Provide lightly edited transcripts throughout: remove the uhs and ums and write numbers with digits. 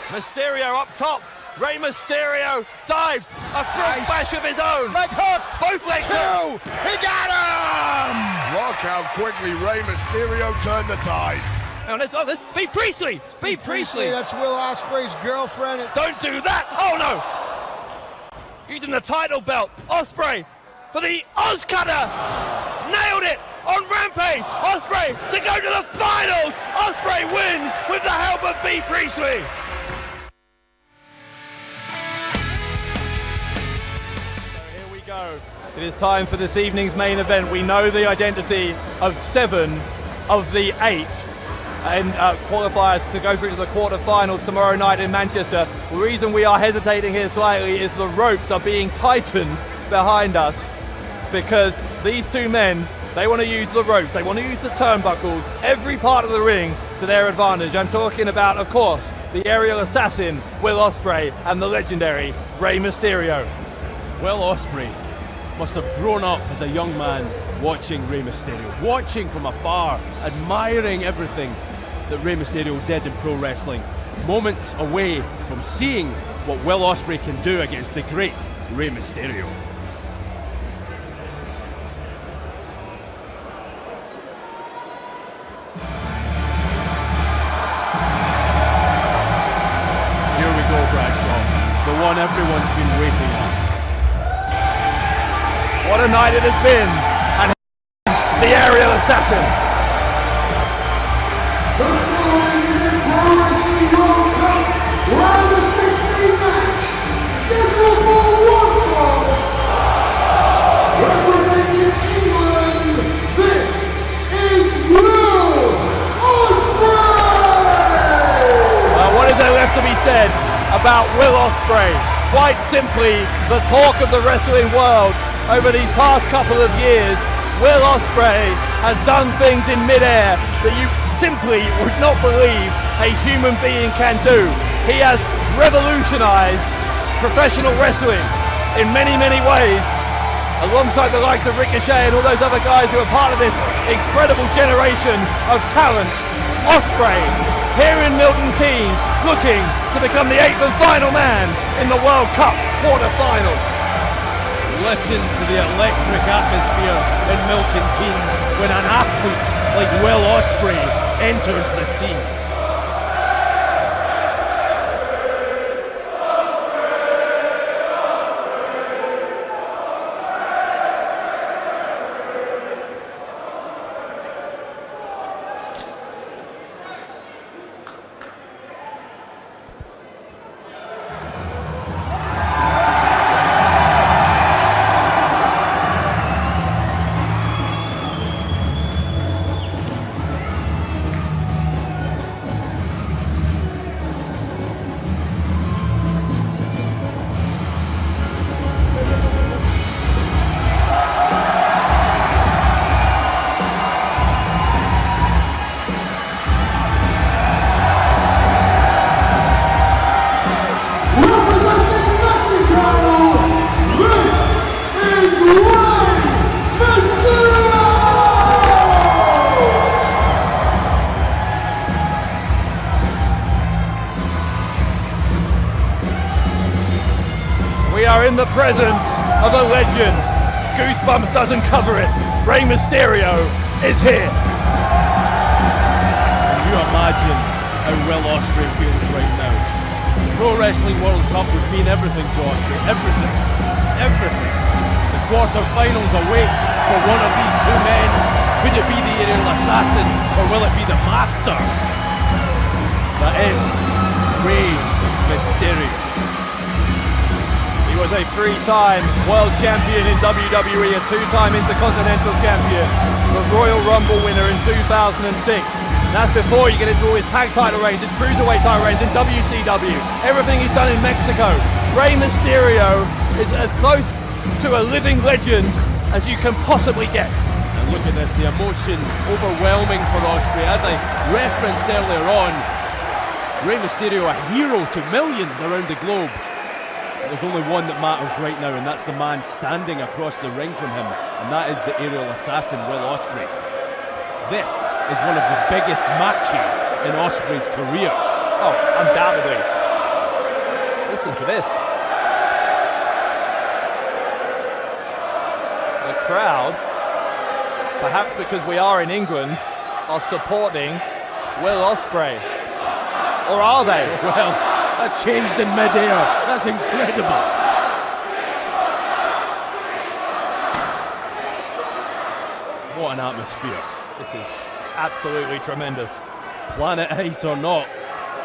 Mysterio up top. Rey Mysterio dives. A front smash of his own. Leg hooked. Both legs hooked. He got him! Look how quickly Rey Mysterio turned the tide. Now let's be Priestley. Be Priestley. That's Will Ospreay's girlfriend. Don't do that. Oh no. Using the title belt. Ospreay for the Oz Cutter. Nailed it on Rampage. Ospreay to go to the finals. Ospreay wins with the help of B. Priestley. Go. It is time for this evening's main event. We know the identity of 7 of the 8 and qualifiers to go through to the quarterfinals tomorrow night in Manchester. The reason we are hesitating here slightly is the ropes are being tightened behind us because these two men, they want to use the ropes, they want to use the turnbuckles, every part of the ring to their advantage. I'm talking about, of course, the aerial assassin, Will Ospreay, and the legendary Rey Mysterio. Will Ospreay must have grown up as a young man watching Rey Mysterio, watching from afar, admiring everything that Rey Mysterio did in pro wrestling. Moments away from seeing what Will Ospreay can do against the great Rey Mysterio. Here we go, Bradshaw, the one everyone's been waiting on. What a night it has been, and the aerial assassin. The following is the Pro Wrestling World Cup Round of 16 match, scheduled for one fall. Representing England, this is Will Ospreay! What is there left to be said about Will Ospreay? Quite simply, the talk of the wrestling world. Over these past couple of years, Will Ospreay has done things in midair that you simply would not believe a human being can do. He has revolutionized professional wrestling in many, many ways, alongside the likes of Ricochet and all those other guys who are part of this incredible generation of talent. Ospreay, here in Milton Keynes, looking to become the 8th and final man in the World Cup quarterfinals. Listen to the electric atmosphere in Milton Keynes when an athlete like Will Ospreay enters the scene. In the presence of a legend. Goosebumps doesn't cover it. Rey Mysterio is here. Can you imagine how Will Ospreay feels right now? The Pro Wrestling World Cup would mean everything to Ospreay. Everything. Everything. The quarterfinals awaits for one of these two men. Could it be the aerial assassin or will it be the master? That is Rey Mysterio. He was a 3-time world champion in WWE, a 2-time Intercontinental champion, a Royal Rumble winner in 2006. That's before you get into all his tag title reigns, his cruiserweight title reigns in WCW, everything he's done in Mexico. Rey Mysterio is as close to a living legend as you can possibly get. And look at this, the emotion overwhelming for Ospreay. As I referenced earlier on, Rey Mysterio a hero to millions around the globe. There's only one that matters right now, and that's the man standing across the ring from him, and that is the aerial assassin, Will Ospreay. This is one of the biggest matches in Ospreay's career. Oh, undoubtedly. Listen to this. The crowd, perhaps because we are in England, are supporting Will Ospreay. Or are they? Well, that changed in mid-air. That's incredible. What an atmosphere. This is absolutely tremendous. Planet Ice or not,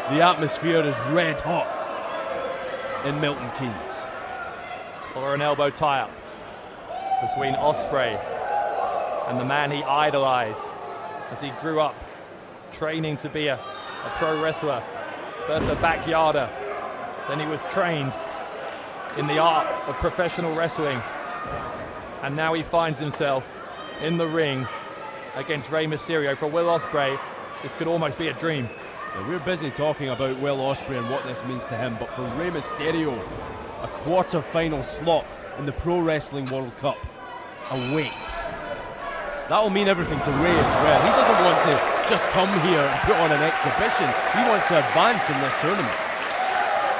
the atmosphere is red hot in Milton Keynes. Collar and elbow tie-up between Ospreay and the man he idolized as he grew up training to be a pro wrestler. First a backyarder, then he was trained in the art of professional wrestling, and now he finds himself in the ring against Rey Mysterio. For Will Ospreay, this could almost be a dream. Yeah, we're busy talking about Will Ospreay and what this means to him, but for Rey Mysterio, a quarter-final slot in the Pro Wrestling World Cup awaits. That'll mean everything to Rey as well. He doesn't want to just come here and put on an exhibition. He wants to advance in this tournament.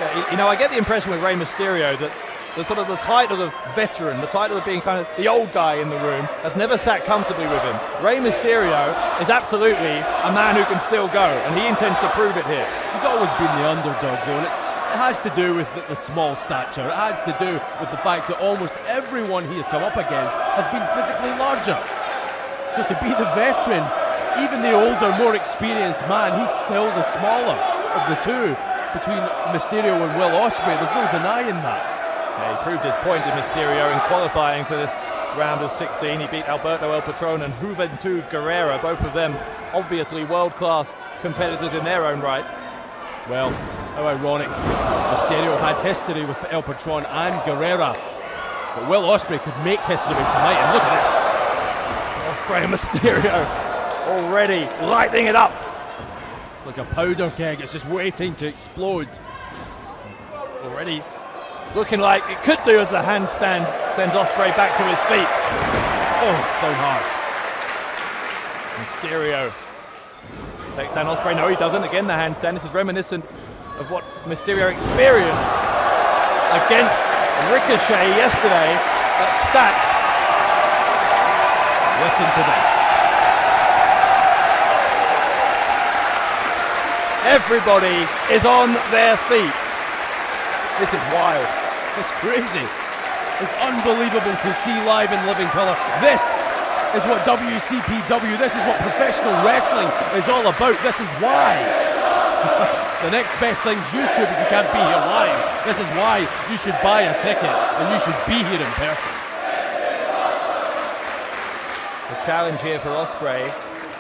Yeah, you know, I get the impression with Rey Mysterio that the sort of the title of veteran, the title of being kind of the old guy in the room, has never sat comfortably with him. Rey Mysterio is absolutely a man who can still go, and he intends to prove it here. He's always been the underdog, though, and it has to do with the small stature. It has to do with the fact that almost everyone he has come up against has been physically larger. So to be the veteran, even the older, more experienced man, he's still the smaller of the two between Mysterio and Will Ospreay. There's no denying that. Yeah, he proved his point to Mysterio in qualifying for this round of 16. He beat Alberto El Patron and Juventud Guerrera, both of them obviously world-class competitors in their own right. Well, how ironic. Mysterio had history with El Patron and Guerrera, but Will Ospreay could make history tonight, and look at this. Ospreay and Mysterio already lighting it up. It's like a powder keg, it's just waiting to explode. Already looking like it could do as the handstand sends Ospreay back to his feet. Oh, down hard. Mysterio takes down Ospreay. No, he doesn't. Again, the handstand. This is reminiscent of what Mysterio experienced against Ricochet yesterday at Stacked. Listen to this. Everybody is on their feet. This is wild. It's crazy. It's unbelievable to see live in living color. This is what WCPW, this is what professional wrestling is all about. This is why. The next best thing's YouTube if you can't be here live. This is why you should buy a ticket and you should be here in person. The challenge here for Ospreay,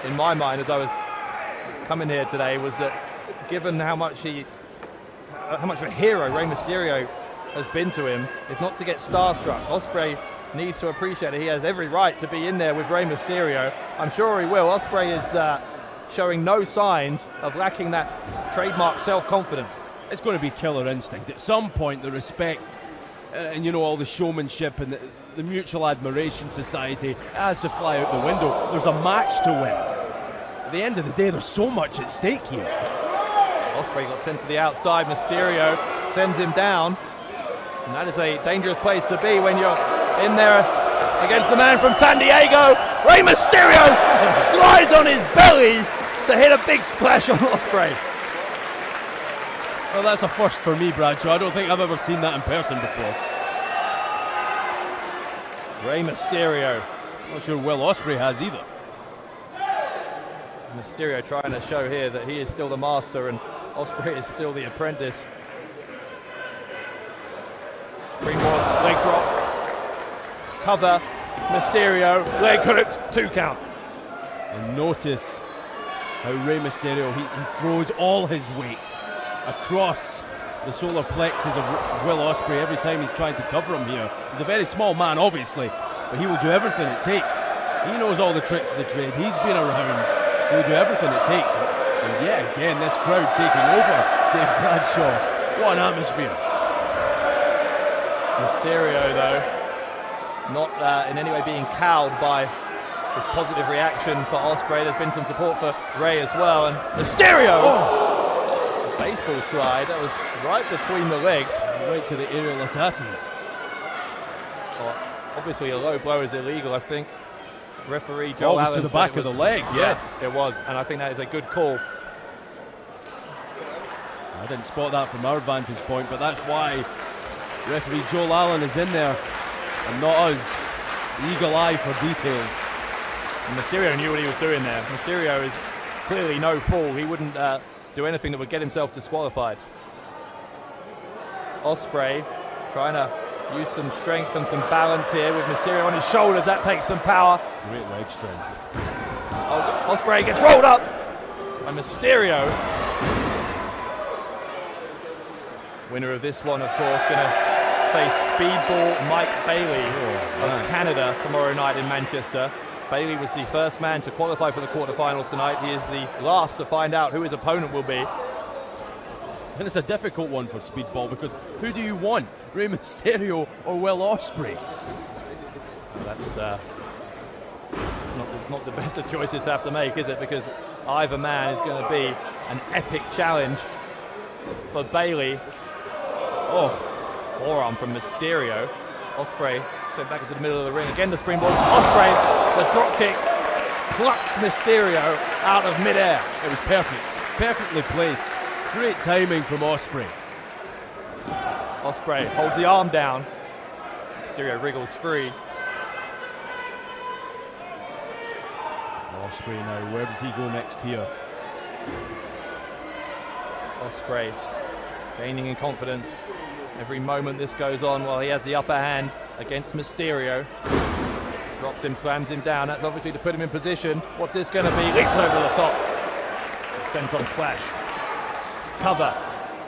in my mind, as I was coming here today, was that given how much of a hero Rey Mysterio has been to him, is not to get starstruck. Ospreay needs to appreciate that he has every right to be in there with Rey Mysterio. I'm sure he will. Ospreay is showing no signs of lacking that trademark self-confidence. It's going to be killer instinct. At some point, the respect and, you know, all the showmanship and the mutual admiration society has to fly out the window. There's a match to win. At the end of the day, there's so much at stake here. Ospreay got sent to the outside. Mysterio sends him down. And that is a dangerous place to be when you're in there against the man from San Diego. Rey Mysterio slides on his belly to hit a big splash on Ospreay. Well, that's a first for me, Bradshaw. I don't think I've ever seen that in person before. Rey Mysterio. Not sure Will Ospreay has either. Mysterio trying to show here that he is still the master and Ospreay is still the apprentice. Springboard, leg drop, cover, Mysterio, leg hooked, 2 count. And notice how Rey Mysterio, he throws all his weight across the solar plexus of Will Ospreay every time he's trying to cover him here. He's a very small man, obviously, but he will do everything it takes. He knows all the tricks of the trade. He's been around. He will do everything it takes. And yet again, this crowd taking over Dave Bradshaw. What an atmosphere. Mysterio, though, not in any way being cowed by this positive reaction for Ospreay. There's been some support for Rey as well. And Mysterio baseball slide. That was right between the legs. Right to the aerial assassins. Well, obviously, a low blow is illegal, I think. Referee Joel Allen to the back of the leg, yes. It was, and I think that is a good call. I didn't spot that from our vantage point, but that's why referee Joel Allen is in there and not us. The eagle eye for details. And Mysterio knew what he was doing there. Mysterio is clearly no fool. He wouldn't do anything that would get himself disqualified. Ospreay trying to use some strength and some balance here with Mysterio on his shoulders. That takes some power. Great leg strength. Ospreay gets rolled up. And Mysterio, winner of this one, of course, going to face Speedball Mike Bailey of Canada tomorrow night in Manchester. Bailey was the first man to qualify for the quarterfinals tonight. He is the last to find out who his opponent will be. And it's a difficult one for Speedball because who do you want? Rey Mysterio or Will Ospreay? That's not the best of choices to have to make, is it? Because either man is going to be an epic challenge for Bailey. Oh, forearm from Mysterio. Ospreay sent back into the middle of the ring. Again the springboard. Ospreay, the drop kick, plucks Mysterio out of midair. It was perfect. Perfectly placed. Great timing from Ospreay. Ospreay holds the arm down. Mysterio wriggles free. Ospreay now, where does he go next here? Ospreay gaining in confidence. Every moment this goes on while he has the upper hand against Mysterio. Drops him, slams him down. That's obviously to put him in position. What's this going to be? Leaps over the top. Senton splash. Cover.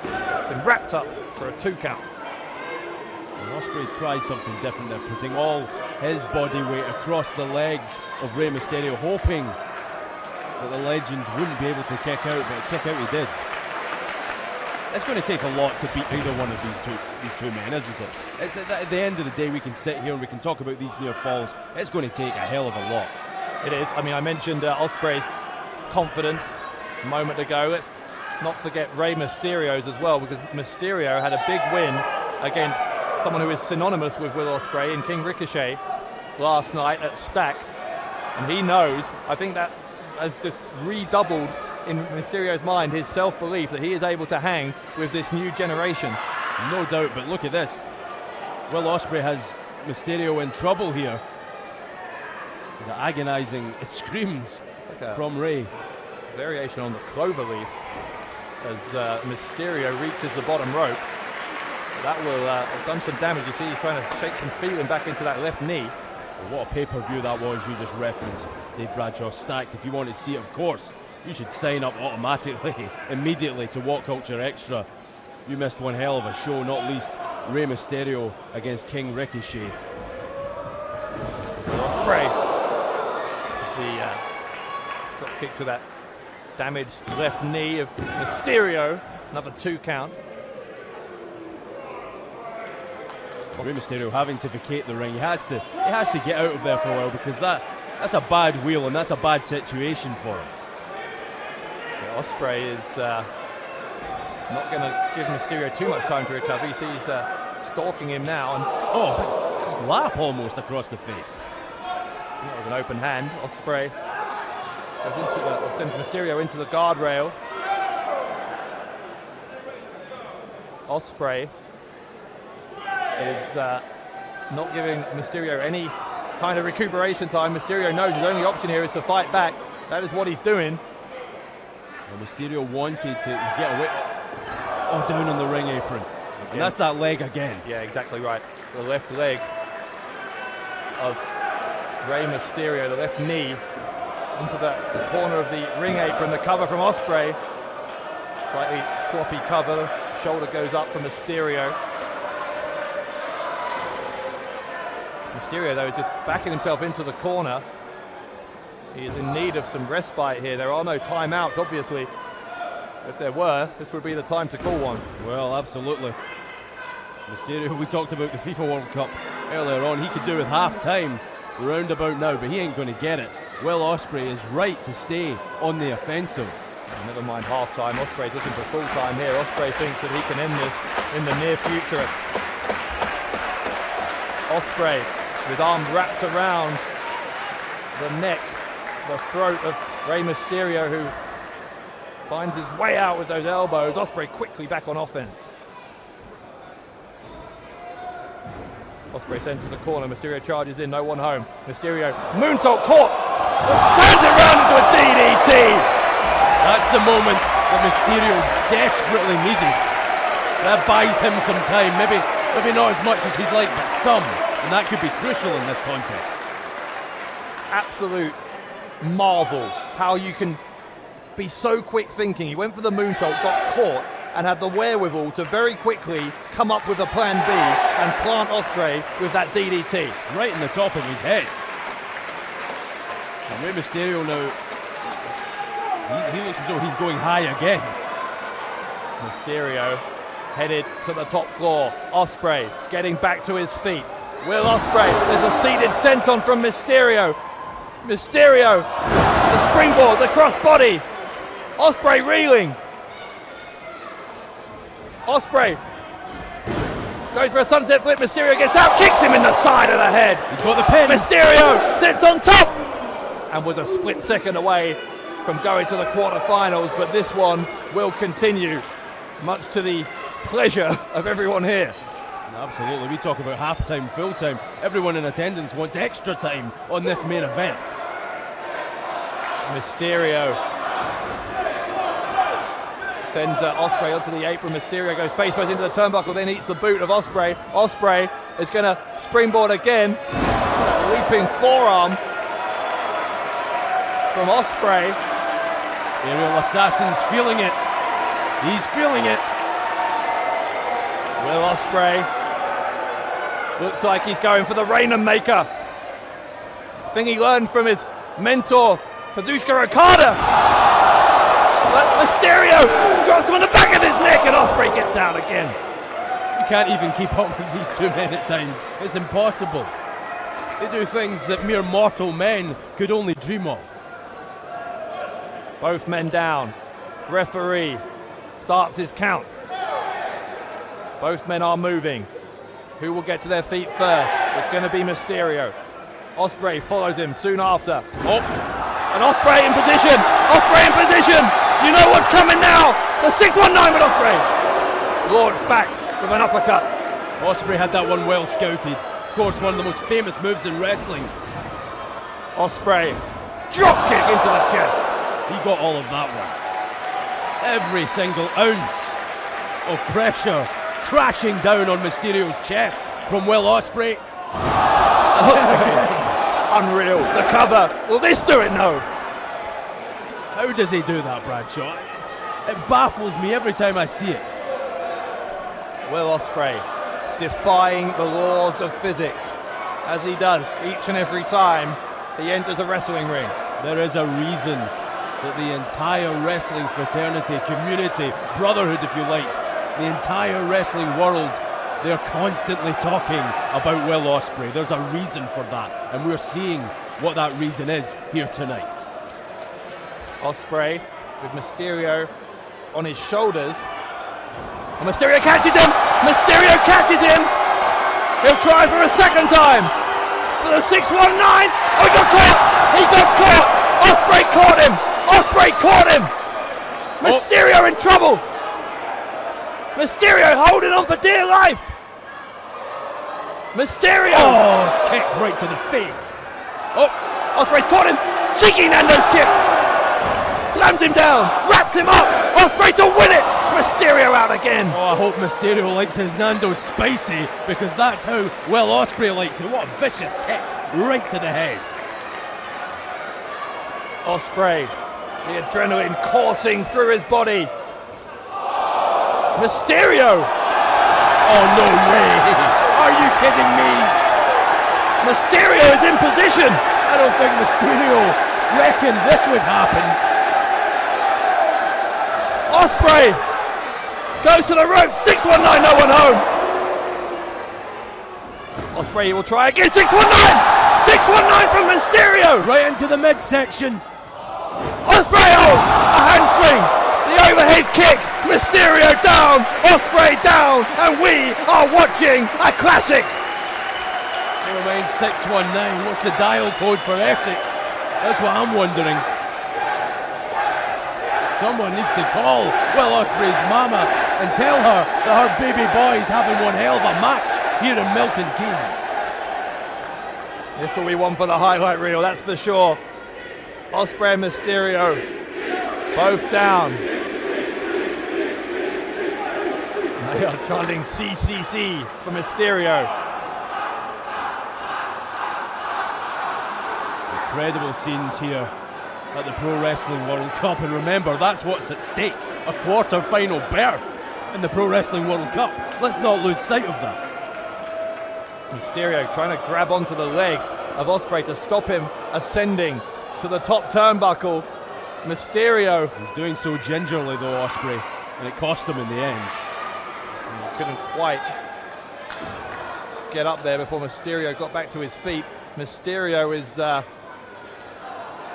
It's him wrapped up for a 2 count. And Ospreay tried something different there, putting all his body weight across the legs of Rey Mysterio, hoping that the legend wouldn't be able to kick out, but kick out he did. It's going to take a lot to beat either one of these two men, isn't it? It's at the end of the day, we can sit here and we can talk about these near falls. It's going to take a hell of a lot. It is. I mean, I mentioned Ospreay's confidence a moment ago. Let's not forget Rey Mysterio's as well, because Mysterio had a big win against someone who is synonymous with Will Ospreay in King Ricochet last night at Stacked. And he knows, I think that has just redoubled in Mysterio's mind his self-belief that he is able to hang with this new generation. No doubt, but look at this. Will Ospreay has Mysterio in trouble here. The agonizing screams like from Rey. Variation on the cloverleaf as Mysterio reaches the bottom rope. That will have done some damage. You see he's trying to shake some feeling back into that left knee. Well, what a pay-per-view that was you just referenced, Dave Bradshaw. Stacked. If you want to see it, of course, you should sign up automatically, immediately to What Culture Extra. You missed one hell of a show, not least Rey Mysterio against King Ricochet. Ospreay, the drop kick to that damaged left knee of Mysterio. Another 2 count. Rey Mysterio having to vacate the ring. He has to get out of there for a while, because that's a bad wheel and that's a bad situation for him. Ospreay is not going to give Mysterio too much time to recover. You see he's stalking him now. And oh, slap almost across the face. That was an open hand. Ospreay sends Mysterio into the guardrail. Ospreay is not giving Mysterio any kind of recuperation time. Mysterio knows his only option here is to fight back. That is what he's doing. Well, Mysterio wanted to get away. Oh, down on the ring apron. And that's that leg again. Yeah, exactly right. The left leg of Rey Mysterio, the left knee, into the corner of the ring apron. The cover from Ospreay. Slightly sloppy cover. Shoulder goes up from Mysterio. Mysterio, though, is just backing himself into the corner. He is in need of some respite here. There are no timeouts, obviously. If there were, this would be the time to call one. Well, absolutely. Mysterio, we talked about the FIFA World Cup earlier on. He could do with half-time round about now, but he ain't going to get it. Will Ospreay is right to stay on the offensive. Never mind half-time, Ospreay's looking for full-time here. Ospreay thinks that he can end this in the near future. Ospreay, with arms wrapped around the neck, the throat of Rey Mysterio, who finds his way out with those elbows. Ospreay quickly back on offense. Ospreay sent to the corner, Mysterio charges in, no one home. Mysterio, moonsault caught, turns it around into a DDT. That's the moment that Mysterio desperately needed. That buys him some time, maybe not as much as he'd like, but some, and that could be crucial in this contest. Absolute marvel how you can be so quick thinking. He went for the moonsault, got caught, and had the wherewithal to very quickly come up with a plan B and plant Ospreay with that DDT. Right in the top of his head. And Rey Mysterio now, he looks as though he's going high again. Mysterio headed to the top floor. Ospreay getting back to his feet. Will Ospreay, there's a seated senton from Mysterio. Mysterio, the springboard, the crossbody. Ospreay reeling. Ospreay goes for a sunset flip. Mysterio gets out, kicks him in the side of the head. He's got the pin. Mysterio sits on top and was a split second away from going to the quarterfinals, but this one will continue, much to the pleasure of everyone here. Absolutely, we talk about half-time, full-time. Everyone in attendance wants extra time on this main event. Mysterio sends Ospreay onto the apron. Mysterio goes face first into the turnbuckle, then eats the boot of Ospreay. Ospreay is going to springboard again. Leaping forearm from Ospreay. Aerial Assassin's feeling it. He's feeling it. Will Ospreay looks like he's going for the Rainham Maker. Thing he learned from his mentor, Kazuchika Okada. But Mysterio drops him on the back of his neck and Ospreay gets out again. You can't even keep up with these two men at times. It's impossible. They do things that mere mortal men could only dream of. Both men down. Referee starts his count. Both men are moving. Who will get to their feet first? It's going to be Mysterio. Ospreay follows him soon after. Oh, and Ospreay in position. Ospreay in position. You know what's coming now. The 619 with Ospreay. Launched back with an uppercut. Ospreay had that one well scouted. Of course, one of the most famous moves in wrestling. Ospreay, drop kick into the chest. He got all of that one. Every single ounce of pressure crashing down on Mysterio's chest from Will Ospreay. Unreal. The cover. Will this do it? No. How does he do that, Bradshaw? It baffles me every time I see it. Will Ospreay defying the laws of physics, as he does each and every time he enters a wrestling ring. There is a reason that the entire wrestling fraternity, community, brotherhood if you like, the entire wrestling world, they're constantly talking about Will Ospreay. There's a reason for that, and we're seeing what that reason is here tonight. Ospreay with Mysterio on his shoulders. And Mysterio catches him! Mysterio catches him! He'll try for a second time! For the 619! Oh, he got caught! He got caught! Ospreay caught him! Ospreay caught him! Mysterio in trouble! Mysterio holding on for dear life! Mysterio! Oh, kick right to the face! Oh, Ospreay's caught him! Cheeky Nando's kick! Slams him down! Wraps him up! Ospreay to win it! Mysterio out again! Oh, I hope Mysterio likes his Nando's spicy, because that's how Will Ospreay likes it. What a vicious kick right to the head. Ospreay, the adrenaline coursing through his body. Mysterio! Oh, no way! Are you kidding me? Mysterio is in position! I don't think Mysterio reckoned this would happen. Ospreay goes to the ropes, 619, no one home. Ospreay will try again, 619! 619 from Mysterio! Right into the midsection. Ospreay, oh! A handspring wrestling. The overhead kick. Mysterio down. Ospreay down. And we are watching a classic. Never mind 619. What's the dial code for Essex? That's what I'm wondering. Someone needs to call Will Ospreay's mama and tell her that her baby boy is having one hell of a match here in Milton Keynes. This will be one for the highlight reel, that's for sure. Ospreay and Mysterio, both down. They are chanting CCC for Mysterio. Incredible scenes here at the Pro Wrestling World Cup, and remember, that's what's at stake, a quarter-final berth in the Pro Wrestling World Cup. Let's not lose sight of that. Mysterio trying to grab onto the leg of Ospreay to stop him ascending to the top turnbuckle. Mysterio. He's doing so gingerly though, Ospreay, and it cost him in the end. He couldn't quite get up there before Mysterio got back to his feet. Mysterio is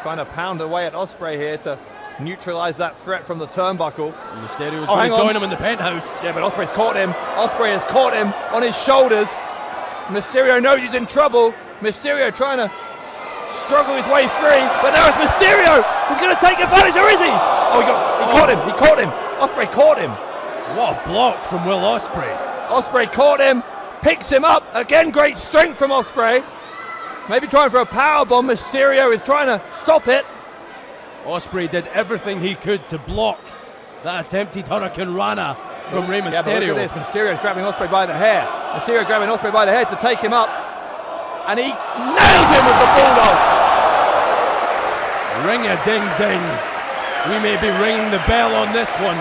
trying to pound away at Ospreay here to neutralize that threat from the turnbuckle. And Mysterio's going to join him in the penthouse. Yeah, but Ospreay's caught him. Ospreay has caught him on his shoulders. Mysterio knows he's in trouble. Mysterio trying to struggle his way free, but now it's Mysterio who's going to take advantage, or is he? Oh, he caught him. Ospreay caught him. What a block from Will Ospreay. Ospreay caught him, picks him up. Again, great strength from Ospreay. Maybe trying for a powerbomb. Mysterio is trying to stop it. Ospreay did everything he could to block that attempted Hurricane Rana from Rey Mysterio. Yeah, but look at this. Mysterio's grabbing Ospreay by the hair. Mysterio grabbing Ospreay by the head to take him up. And he nails him with the bulldog. Ring-a-ding-ding. We may be ringing the bell on this one.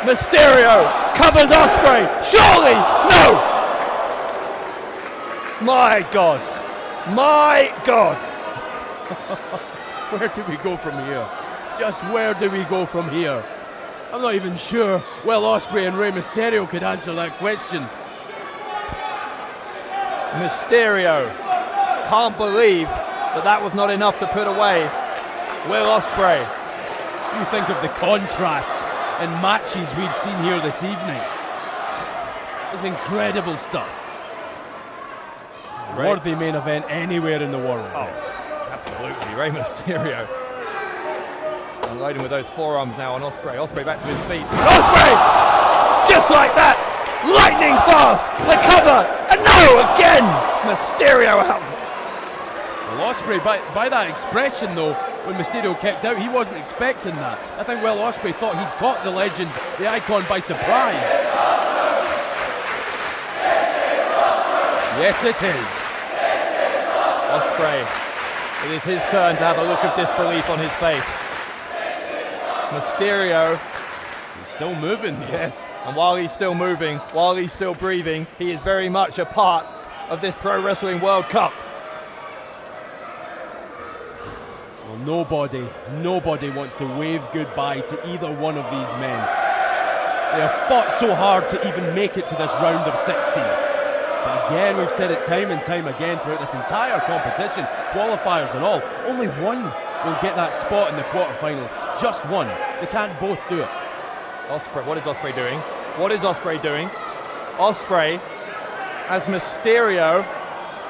Mysterio covers Ospreay. Surely, no. My God. My God. Where do we go from here? Just where do we go from here? I'm not even sure Will Ospreay and Rey Mysterio could answer that question. Mysterio can't believe that was not enough to put away Will Ospreay. You think of the contrast in matches we've seen here this evening. It's incredible stuff. Right. Worthy main event anywhere in the world. Oh, absolutely. Rey Mysterio unloading with those forearms now on Ospreay. Ospreay back to his feet. Ospreay! Just like that! Lightning fast! The cover! And no! Again! Mysterio out! Well, Ospreay, by that expression though, when Mysterio kicked out, he wasn't expecting that. I think Will Ospreay thought he'd caught the legend, the icon, by surprise. Yes, it is. Ospreay, it is his turn to have a look of disbelief on his face. Mysterio, he's still moving. Yes, and while he's still moving, while he's still breathing, he is very much a part of this Pro Wrestling World Cup. Well, nobody wants to wave goodbye to either one of these men. They have fought so hard to even make it to this round of 16. But again, we've said it time and time again throughout this entire competition, qualifiers and all, only one will get that spot in the quarterfinals. Just one. They can't both do it. Ospreay, what is Ospreay doing? What is Ospreay doing? Ospreay has Mysterio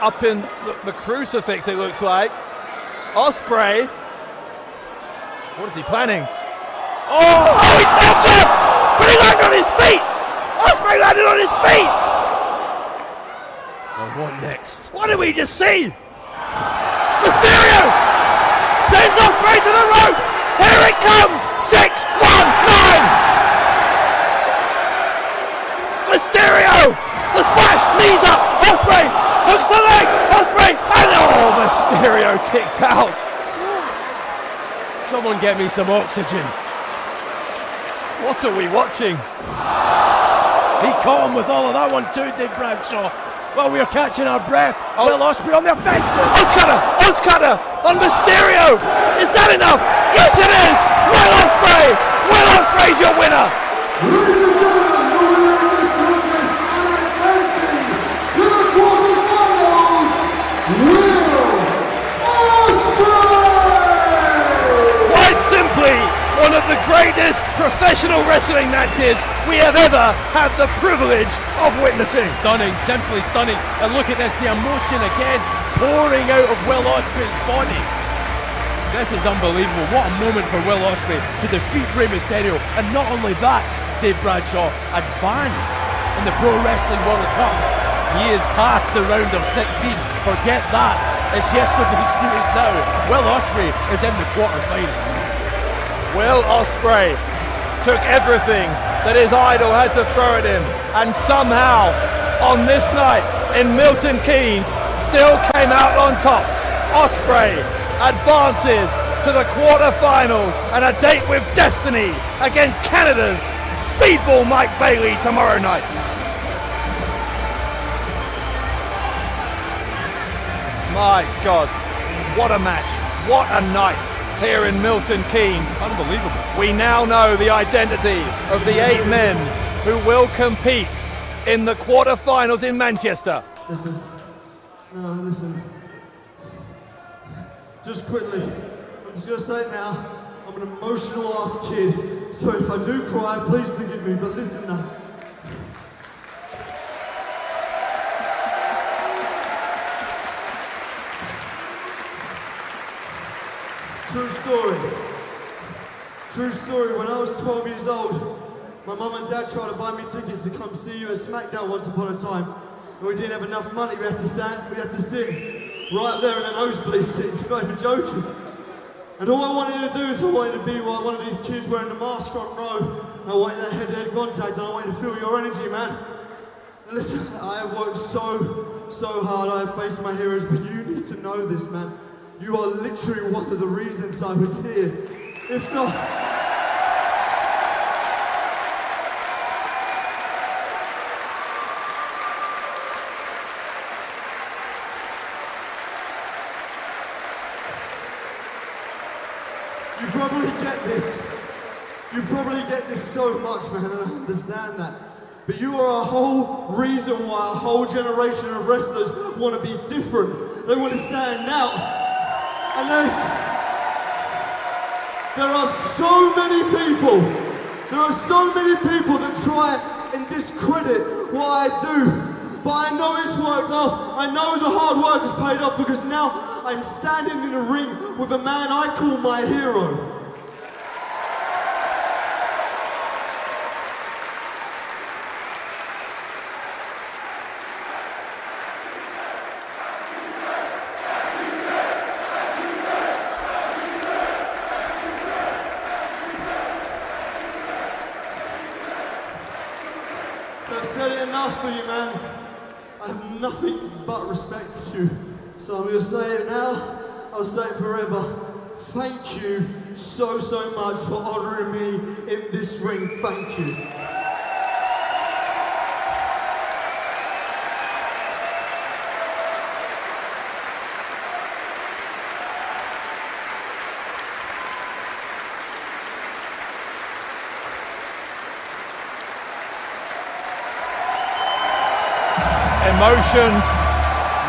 up in the crucifix, it looks like. Ospreay, what is he planning? Oh, he tapped him! But he landed on his feet! Ospreay landed on his feet! Well, what next? What did we just see? Mysterio sends Ospreay to the ropes! Here it comes! 6-1-9! Mysterio! The splash! Knees up! Ospreay hooks the leg! Ospreay! And oh, Mysterio kicked out! Someone get me some oxygen. What are we watching? He caught him with all of that one too, did Bradshaw. Well, we are catching our breath. Will Ospreay on the offensive. Oscutter on Mysterio. Is that enough? Yes, it is. Will Ospreay. Will Ospreay's your winner. Ladies and gentlemen, the winner of this contest and advancing to the quarterfinals, Will Ospreay. Quite simply, one of the greatest wrestling matches we have ever had the privilege of witnessing. Stunning, simply stunning. And look at this, the emotion again pouring out of Will Ospreay's body. This is unbelievable. What a moment for Will Ospreay to defeat Rey Mysterio. And not only that, Dave Bradshaw, advance in the Pro Wrestling World Cup. He is past the round of 16. Forget that. It's yesterday's news now. Will Ospreay is in the quarterfinals. Will Ospreay took everything that his idol had to throw at him, and somehow, on this night in Milton Keynes, still came out on top. Ospreay advances to the quarterfinals and a date with destiny against Canada's Speedball Mike Bailey tomorrow night. My God, what a match, what a night here in Milton Keynes. Unbelievable. We now know the identity of the 8 men who will compete in the quarterfinals in Manchester. Listen. Just quickly, I'm just gonna say it now. I'm an emotional ass kid, so if I do cry, please forgive me, but listen now. True story, when I was 12 years old, my mum and dad tried to buy me tickets to come see you at SmackDown once upon a time. And we didn't have enough money, we had to sit right up there in the nosebleed seats, not even joking. And all I wanted to do is I wanted to be like one of these kids wearing the mask front row. I wanted that head-to-head contact and I wanted to feel your energy, man. And listen, I have worked so hard, I have faced my heroes, but you need to know this, man. You are literally one of the reasons I was here. If not... You probably get this so much, man, and I understand that. But you are a whole reason why a whole generation of wrestlers want to be different. They want to stand out. And there are so many people that try and discredit what I do. But I know it's worked off. I know the hard work has paid off because now I'm standing in a ring with a man I call my hero. I've said it enough for you, man. I have nothing but respect for you. So I'm going to say it now, I'll say it forever. Thank you so much for honoring me in this ring. Thank you. Emotions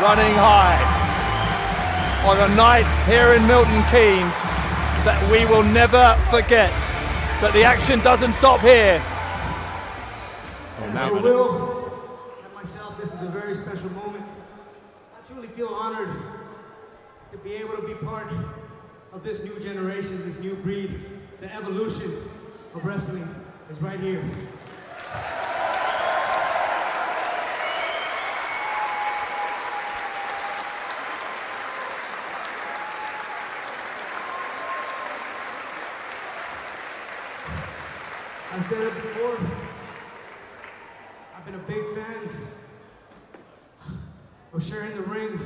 running high on a night here in Milton Keynes that we will never forget. But the action doesn't stop here. For Will and myself, this is a very special moment. I truly feel honored to be able to be part of this new generation, this new breed. The evolution of wrestling is right here. I said it before, I've been a big fan of sharing the ring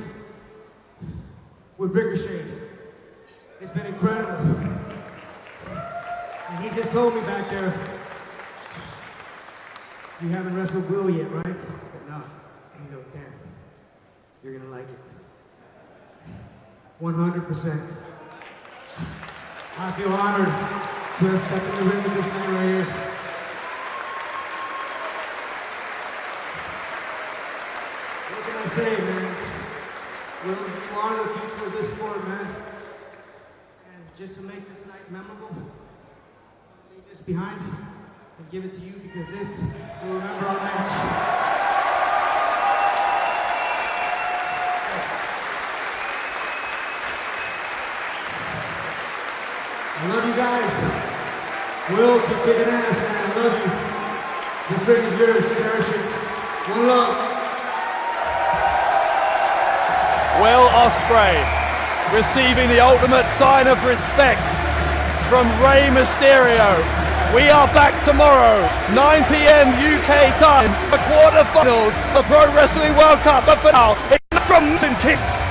with Ricochet. It's been incredible. And he just told me back there, you haven't wrestled Will yet, right? I said, no. And he goes, Darren, you're gonna like it. 100%. I feel honored to have stepped in the ring with this man right here. What can I say, man? You are the future of this sport, man. And just to make this night memorable, leave this behind. and give it to you because this will remember our match. I love you guys. Will, keep kicking ass, man. I love you. This ring is yours. Cherish it. One love. Will Ospreay receiving the ultimate sign of respect from Rey Mysterio. We are back tomorrow, 9 p.m. UK time, the quarterfinals, the Pro Wrestling World Cup. But for now, it's from Kids.